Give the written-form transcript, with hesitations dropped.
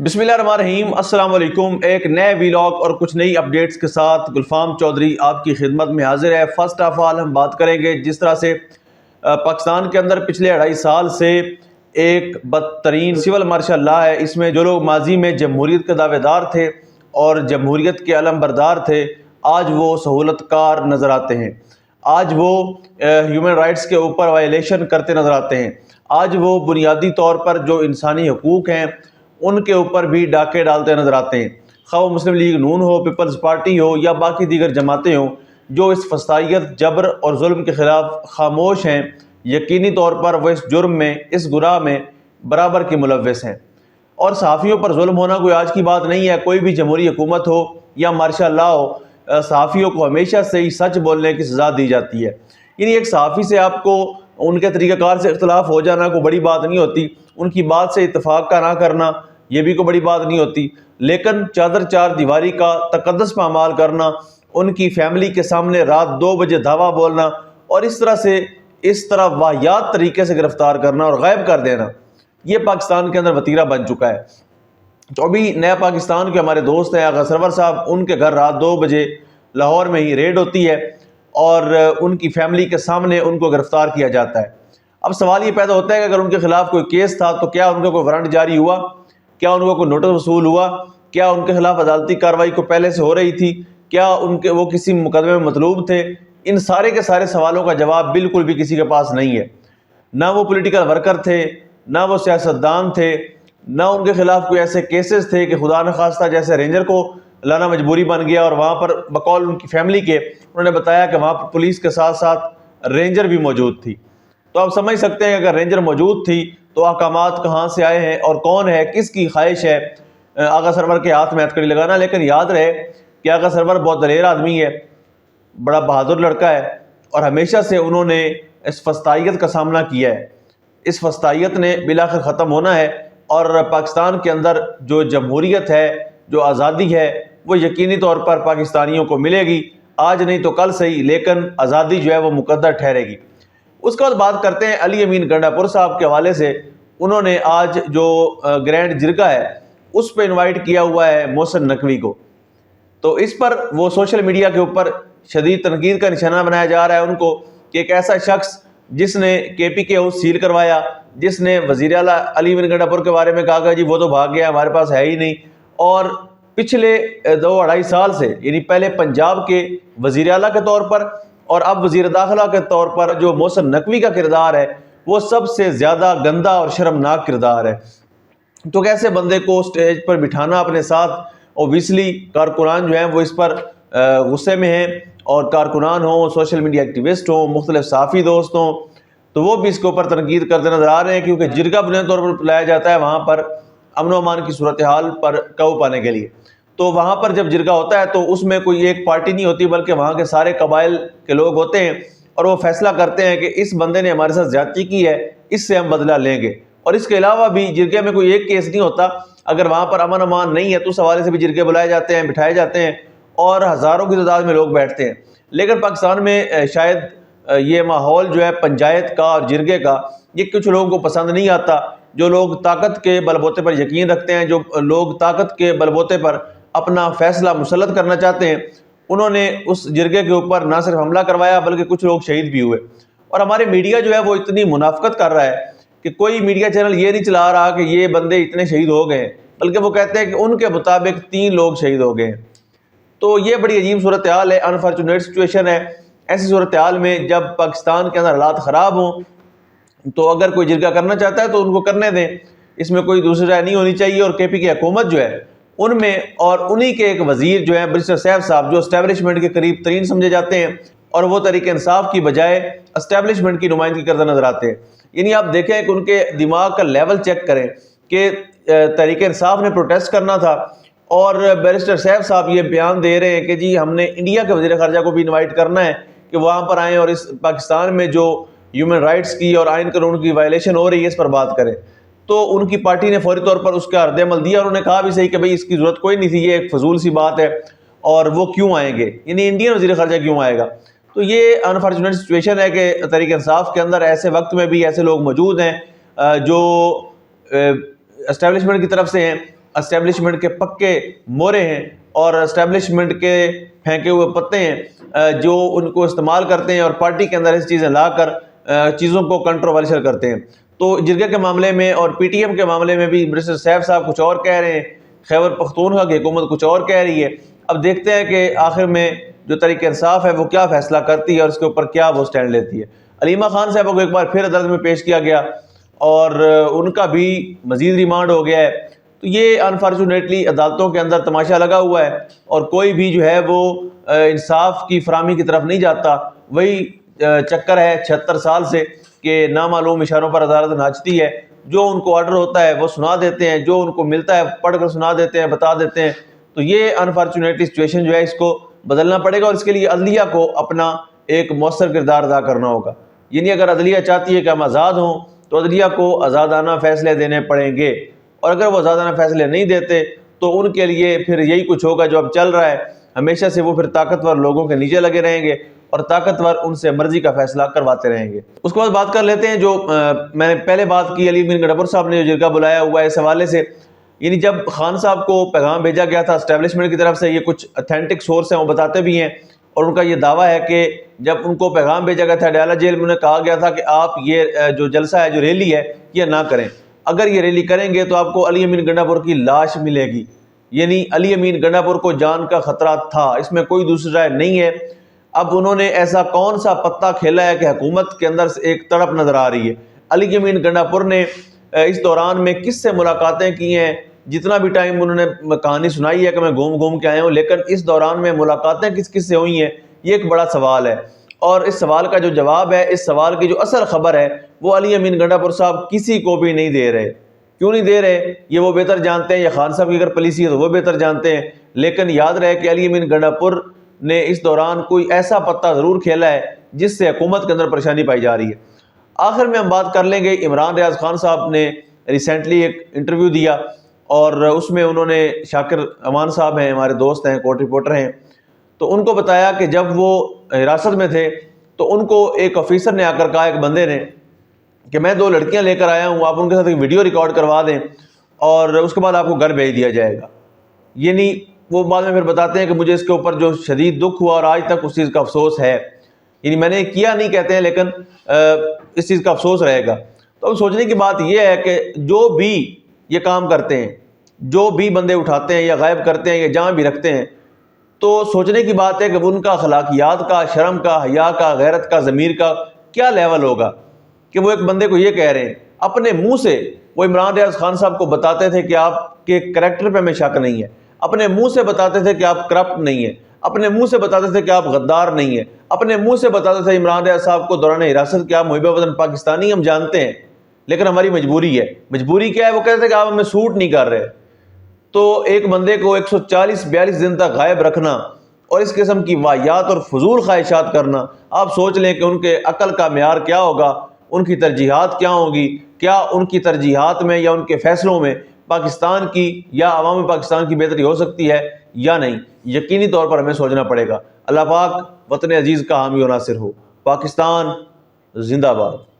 بسم اللہ الرحمن الرحیم، السلام علیکم۔ ایک نئے ویلاگ اور کچھ نئی اپڈیٹس کے ساتھ گلفام چودھری آپ کی خدمت میں حاضر ہے۔ فرسٹ آف آل ہم بات کریں گے جس طرح سے پاکستان کے اندر پچھلے 2.5 سال سے ایک بدترین سول مارشل لا ہے۔ اس میں جو لوگ ماضی میں جمہوریت کے دعوے دار تھے اور جمہوریت کے علم بردار تھے، آج وہ سہولت کار نظر آتے ہیں۔ آج وہ ہیومن رائٹس کے اوپر وائلیشن کرتے نظر آتے ہیں۔ آج وہ بنیادی طور پر جو انسانی حقوق ہیں ان کے اوپر بھی ڈاکے ڈالتے نظر آتے ہیں۔ خواہ وہ مسلم لیگ نون ہو، پیپلز پارٹی ہو یا باقی دیگر جماعتیں ہوں، جو اس فسادیت، جبر اور ظلم کے خلاف خاموش ہیں، یقینی طور پر وہ اس جرم میں، اس گناہ میں برابر کے ملوث ہیں۔ اور صحافیوں پر ظلم ہونا کوئی آج کی بات نہیں ہے۔ کوئی بھی جمہوری حکومت ہو یا مارشل لا ہو، صحافیوں کو ہمیشہ سے ہی سچ بولنے کی سزا دی جاتی ہے۔ یعنی ایک صحافی سے آپ کو ان کے طریقہ کار سے اختلاف ہو جانا کوئی بڑی بات نہیں ہوتی، ان کی بات سے اتفاق کا نہ کرنا یہ بھی کوئی بڑی بات نہیں ہوتی، لیکن چادر چار دیواری کا تقدس پامال کرنا، ان کی فیملی کے سامنے رات 2 بجے دھاوا بولنا اور اس طرح واہیات طریقے سے گرفتار کرنا اور غائب کر دینا، یہ پاکستان کے اندر وتیرہ بن چکا ہے۔ جو ابھی نیا پاکستان کے ہمارے دوست ہیں آغا سرور صاحب، ان کے گھر رات 2 بجے لاہور میں ہی ریڈ ہوتی ہے اور ان کی فیملی کے سامنے ان کو گرفتار کیا جاتا ہے۔ اب سوال یہ پیدا ہوتا ہے کہ اگر ان کے خلاف کوئی کیس تھا تو کیا ان کا کوئی وارنٹ جاری ہوا؟ کیا ان کو کوئی نوٹس وصول ہوا؟ کیا ان کے خلاف عدالتی کارروائی کو پہلے سے ہو رہی تھی؟ کیا وہ کسی مقدمے میں مطلوب تھے؟ ان سارے کے سارے سوالوں کا جواب بالکل بھی کسی کے پاس نہیں ہے۔ نہ وہ پولیٹیکل ورکر تھے، نہ وہ سیاستدان تھے، نہ ان کے خلاف کوئی ایسے کیسز تھے کہ خدا نخواستہ جیسے رینجر کو لانا مجبوری بن گیا اور وہاں پر بقول ان کی فیملی کے انہوں نے بتایا کہ وہاں پر پولیس کے ساتھ ساتھ رینجر بھی موجود تھی۔ تو آپ سمجھ سکتے ہیں کہ اگر رینجر موجود تھی تو احکامات کہاں سے آئے ہیں اور کون ہے، کس کی خواہش ہے آغا سرور کے ہاتھ میں ہتھکڑی لگانا۔ لیکن یاد رہے کہ آغا سرور بہت دلیر آدمی ہے، بڑا بہادر لڑکا ہے اور ہمیشہ سے انہوں نے اس فسطائیت کا سامنا کیا ہے۔ اس فسطائیت نے بالآخر ختم ہونا ہے اور پاکستان کے اندر جو جمہوریت ہے، جو آزادی ہے، وہ یقینی طور پر پاکستانیوں کو ملے گی، آج نہیں تو کل صحیح، لیکن آزادی جو ہے وہ مقدر ٹھہرے گی۔ اس کے بعد بات کرتے ہیں علی امین گنڈا پور صاحب کے حوالے سے۔ انہوں نے آج جو گرینڈ جرگہ ہے اس پہ انوائٹ کیا ہوا ہے محسن نقوی کو، تو اس پر وہ سوشل میڈیا کے اوپر شدید تنقید کا نشانہ بنایا جا رہا ہے ان کو کہ ایک ایسا شخص جس نے KPK ہاؤس سیل کروایا، جس نے وزیر اعلیٰ علی امین گنڈا پور کے بارے میں کہا کہ جی وہ تو بھاگ گیا، ہمارے پاس ہے ہی نہیں، اور پچھلے 2-2.5 سال سے یعنی پہلے پنجاب کے وزیر اعلیٰ کے طور پر اور اب وزیر داخلہ کے طور پر جو محسن نقوی کا کردار ہے وہ سب سے زیادہ گندا اور شرمناک کردار ہے۔ تو کیسے بندے کو سٹیج پر بٹھانا اپنے ساتھ؟ اوبیسلی کارکنان جو ہیں وہ اس پر غصے میں ہیں، اور کارکنان ہوں، سوشل میڈیا ایکٹیوسٹ ہوں، مختلف صحافی دوست ہوں، تو وہ بھی اس کے اوپر تنقید کرتے نظر آ رہے ہیں، کیونکہ جرگہ بنیادی طور پر بلایا جاتا ہے وہاں پر امن و امان کی صورتحال پر قابو پانے کے لیے۔ تو وہاں پر جب جرگہ ہوتا ہے تو اس میں کوئی ایک پارٹی نہیں ہوتی بلکہ وہاں کے سارے قبائل کے لوگ ہوتے ہیں اور وہ فیصلہ کرتے ہیں کہ اس بندے نے ہمارے ساتھ زیادتی کی ہے، اس سے ہم بدلہ لیں گے۔ اور اس کے علاوہ بھی جرگے میں کوئی ایک کیس نہیں ہوتا، اگر وہاں پر امن امان نہیں ہے تو اس حوالے سے بھی جرگے بلائے جاتے ہیں، بٹھائے جاتے ہیں اور ہزاروں کی تعداد میں لوگ بیٹھتے ہیں۔ لیکن پاکستان میں شاید یہ ماحول جو ہے پنچایت کا اور جرگے کا، یہ کچھ لوگوں کو پسند نہیں آتا۔ جو لوگ طاقت کے بل بوتے پر یقین رکھتے ہیں، جو لوگ طاقت کے بل بوتے پر اپنا فیصلہ مسلط کرنا چاہتے ہیں، انہوں نے اس جرگے کے اوپر نہ صرف حملہ کروایا بلکہ کچھ لوگ شہید بھی ہوئے۔ اور ہمارے میڈیا جو ہے وہ اتنی منافقت کر رہا ہے کہ کوئی میڈیا چینل یہ نہیں چلا رہا کہ یہ بندے اتنے شہید ہو گئے ہیں، بلکہ وہ کہتے ہیں کہ ان کے مطابق 3 لوگ شہید ہو گئے ہیں۔ تو یہ بڑی عجیب صورتحال ہے، انفارچونیٹ سچویشن ہے۔ ایسی صورتحال میں جب پاکستان کے اندر حالات خراب ہوں تو اگر کوئی جرگہ کرنا چاہتا ہے تو ان کو کرنے دیں، اس میں کوئی دوسری رائے نہیں ہونی چاہیے۔ اور KPK حکومت جو ہے ان میں، اور انہی کے ایک وزیر جو ہیں برسٹر سیف صاحب، جو اسٹیبلشمنٹ کے قریب ترین سمجھے جاتے ہیں اور وہ تحریک انصاف کی بجائے اسٹیبلشمنٹ کی نمائندگی کرتے نظر آتے ہیں۔ یعنی آپ دیکھیں کہ ان کے دماغ کا لیول چیک کریں کہ تحریک انصاف نے پروٹیسٹ کرنا تھا اور بیرسٹر سیف صاحب یہ بیان دے رہے ہیں کہ جی ہم نے انڈیا کے وزیر خارجہ کو بھی انوائٹ کرنا ہے کہ وہاں پر آئیں اور اس پاکستان میں جو ہیومن رائٹس کی اور آئین قانون کی وائلیشن ہو رہی ہے اس پر بات کریں۔ تو ان کی پارٹی نے فوری طور پر اس کا رد عمل دیا، انہوں نے کہا بھی صحیح کہ بھئی اس کی ضرورت کوئی نہیں تھی، یہ ایک فضول سی بات ہے، اور وہ کیوں آئیں گے، یعنی انڈین وزیر خارجہ کیوں آئے گا۔ تو یہ انفارچونیٹ سچویشن ہے کہ تحریک انصاف کے اندر ایسے وقت میں بھی ایسے لوگ موجود ہیں جو اسٹیبلشمنٹ کی طرف سے ہیں اسٹیبلشمنٹ کے پکے مورے ہیں اور اسٹیبلشمنٹ کے پھینکے ہوئے پتے ہیں جو ان کو استعمال کرتے ہیں اور پارٹی کے اندر ایسی چیزیں لا کر چیزوں کو کنٹروورشل کرتے ہیں۔ تو جرگے کے معاملے میں اور پی ٹی ایم کے معاملے میں بھی برسٹر سیف صاحب کچھ اور کہہ رہے ہیں، خیبر پختونخوا کی حکومت کچھ اور کہہ رہی ہے۔ اب دیکھتے ہیں کہ آخر میں جو تحریک انصاف ہے وہ کیا فیصلہ کرتی ہے اور اس کے اوپر کیا وہ سٹینڈ لیتی ہے۔ علیمہ خان صاحبہ کو ایک بار پھر عدالت میں پیش کیا گیا اور ان کا بھی مزید ریمانڈ ہو گیا ہے۔ تو یہ انفارچونیٹلی عدالتوں کے اندر تماشا لگا ہوا ہے اور کوئی بھی جو ہے وہ انصاف کی فراہمی کی طرف نہیں جاتا۔ وہی چکر ہے 76 سال سے کہ نامعلوم اشاروں پر عدالت ناچتی ہے، جو ان کو آرڈر ہوتا ہے وہ سنا دیتے ہیں، جو ان کو ملتا ہے پڑھ کر سنا دیتے ہیں، بتا دیتے ہیں۔ تو یہ انفارچونیٹلی سچویشن جو ہے اس کو بدلنا پڑے گا اور اس کے لیے عدلیہ کو اپنا ایک مؤثر کردار ادا کرنا ہوگا۔ یعنی اگر عدلیہ چاہتی ہے کہ ہم آزاد ہوں تو عدلیہ کو آزادانہ فیصلے دینے پڑیں گے، اور اگر وہ آزادانہ فیصلے نہیں دیتے تو ان کے لیے پھر یہی کچھ ہوگا جو اب چل رہا ہے، ہمیشہ سے وہ پھر طاقتور لوگوں کے نیچے لگے رہیں گے اور طاقتور ان سے مرضی کا فیصلہ کرواتے رہیں گے۔ اس کے بعد بات کر لیتے ہیں جو میں نے پہلے بات کی، علی امین گنڈا صاحب نے جو جرگہ بلایا ہوا ہے اس حوالے سے، یعنی جب خان صاحب کو پیغام بھیجا گیا تھا اسٹیبلشمنٹ کی طرف سے، یہ کچھ اتھینٹک سورس ہیں وہ بتاتے بھی ہیں اور ان کا یہ دعویٰ ہے کہ جب ان کو پیغام بھیجا گیا تھا ڈیالہ جیل میں، انہیں کہا گیا تھا کہ آپ یہ جو جلسہ ہے، جو ریلی ہے، یہ نہ کریں، اگر یہ ریلی کریں گے تو آپ کو علی امین گنڈا کی لاش ملے گی۔ یعنی علی امین گنڈا کو جان کا خطرہ تھا، اس میں کوئی دوسری رائے نہیں ہے۔ اب انہوں نے ایسا کون سا پتا کھیلا ہے کہ حکومت کے اندر سے ایک تڑپ نظر آ رہی ہے۔ علی امین گنڈا نے اس دوران میں کس سے ملاقاتیں کی ہیں، جتنا بھی ٹائم انہوں نے کہانی سنائی ہے کہ میں گھوم گھوم کے آیا ہوں، لیکن اس دوران میں ملاقاتیں کس کس سے ہوئی ہیں، یہ ایک بڑا سوال ہے۔ اور اس سوال کا جو جواب ہے، اس سوال کی جو اصل خبر ہے، وہ علی امین گنڈا صاحب کسی کو بھی نہیں دے رہے۔ کیوں نہیں دے رہے یہ وہ بہتر جانتے ہیں، یا خان صاحب کی اگر پالیسی ہے تو وہ بہتر جانتے ہیں، لیکن یاد رہے کہ علی امین گنڈا نے اس دوران کوئی ایسا پتا ضرور کھیلا ہے جس سے حکومت کے اندر پریشانی پائی جا رہی ہے۔ آخر میں ہم بات کر لیں گے، عمران ریاض خان صاحب نے ریسنٹلی ایک انٹرویو دیا اور اس میں انہوں نے شاکر امان صاحب ہیں، ہمارے دوست ہیں، کورٹ رپورٹر ہیں، تو ان کو بتایا کہ جب وہ حراست میں تھے تو ان کو ایک آفیسر نے آ کر کہا، ایک بندے نے، کہ میں 2 لڑکیاں لے کر آیا ہوں، آپ ان کے ساتھ ایک ویڈیو ریکارڈ کروا دیں اور اس کے بعد آپ کو گھر بھیج دیا جائے گا۔ یعنی وہ بعد میں پھر بتاتے ہیں کہ مجھے اس کے اوپر جو شدید دکھ ہوا اور آج تک اس چیز کا افسوس ہے، یعنی میں نے کیا نہیں کہتے ہیں لیکن اس چیز کا افسوس رہے گا۔ تو اب سوچنے کی بات یہ ہے کہ جو بھی یہ کام کرتے ہیں، جو بھی بندے اٹھاتے ہیں یا غائب کرتے ہیں یا جہاں بھی رکھتے ہیں، تو سوچنے کی بات ہے کہ ان کا اخلاقیات کا، شرم کا، حیا کا، غیرت کا، ضمیر کا کیا لیول ہوگا کہ وہ ایک بندے کو یہ کہہ رہے ہیں اپنے منہ سے۔ وہ عمران ریاض خان صاحب کو بتاتے تھے کہ آپ کے کریکٹر پہ ہمیں شک نہیں ہے، اپنے منہ سے بتاتے تھے کہ آپ کرپٹ نہیں ہیں، اپنے منہ سے بتاتے تھے کہ آپ غدار نہیں ہیں، اپنے منہ سے بتاتے تھے عمران ریاض صاحب کو دوران حراست کہ آپ محب وطن پاکستانی ہم جانتے ہیں لیکن ہماری مجبوری ہے۔ مجبوری کیا ہے؟ وہ کہتے ہیں کہ آپ ہمیں سوٹ نہیں کر رہے۔ تو ایک بندے کو 140-42 دن تک غائب رکھنا اور اس قسم کی واہیات اور فضول خواہشات کرنا، آپ سوچ لیں کہ ان کے عقل کا معیار کیا ہوگا، ان کی ترجیحات کیا ہوں گی، کیا ان کی ترجیحات میں یا ان کے فیصلوں میں پاکستان کی یا عوام پاکستان کی بہتری ہو سکتی ہے یا نہیں۔ یقینی طور پر ہمیں سوچنا پڑے گا۔ اللہ پاک وطن عزیز کا حامی و ناصر ہو۔ پاکستان زندہ باد۔